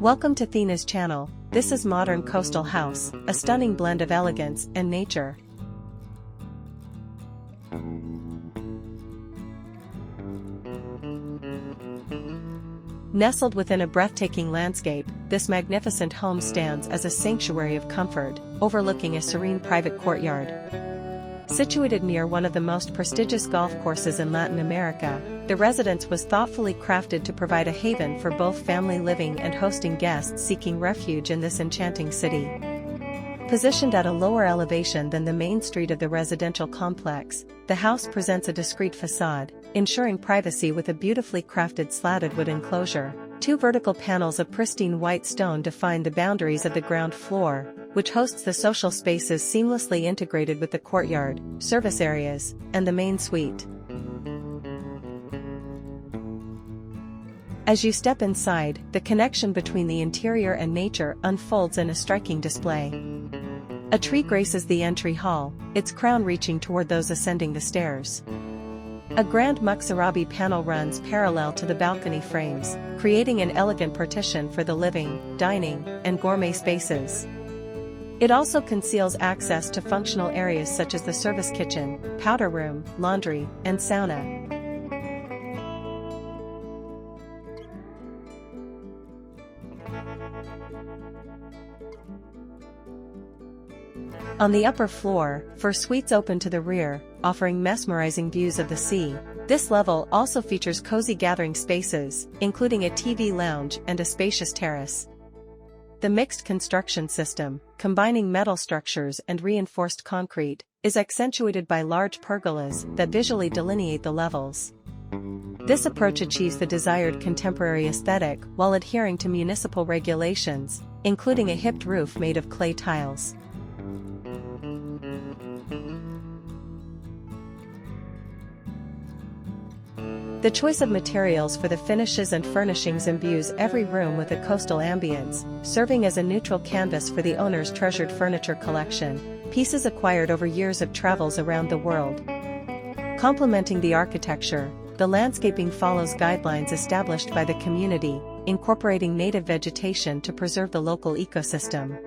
Welcome to Thena's channel. This is modern coastal house, a stunning blend of elegance and nature. Nestled within a breathtaking landscape, this magnificent home stands as a sanctuary of comfort, overlooking a serene private courtyard. Situated near one of the most prestigious golf courses in Latin America, the residence was thoughtfully crafted to provide a haven for both family living and hosting guests seeking refuge in this enchanting city. Positioned at a lower elevation than the main street of the residential complex, the house presents a discreet facade, ensuring privacy with a beautifully crafted slatted wood enclosure. Two vertical panels of pristine white stone define the boundaries of the ground floor, which hosts the social spaces seamlessly integrated with the courtyard, service areas, and the main suite. As you step inside, the connection between the interior and nature unfolds in a striking display. A tree graces the entry hall, its crown reaching toward those ascending the stairs. A grand Muxarabi panel runs parallel to the balcony frames, creating an elegant partition for the living, dining, and gourmet spaces. It also conceals access to functional areas such as the service kitchen, powder room, laundry, and sauna. On the upper floor, suites open to the rear, offering mesmerizing views of the sea. This level also features cozy gathering spaces, including a TV lounge and a spacious terrace. The mixed construction system, combining metal structures and reinforced concrete, is accentuated by large pergolas that visually delineate the levels. This approach achieves the desired contemporary aesthetic while adhering to municipal regulations, including a hipped roof made of clay tiles. The choice of materials for the finishes and furnishings imbues every room with a coastal ambience, serving as a neutral canvas for the owner's treasured furniture collection, pieces acquired over years of travels around the world. Complementing the architecture, the landscaping follows guidelines established by the community, incorporating native vegetation to preserve the local ecosystem.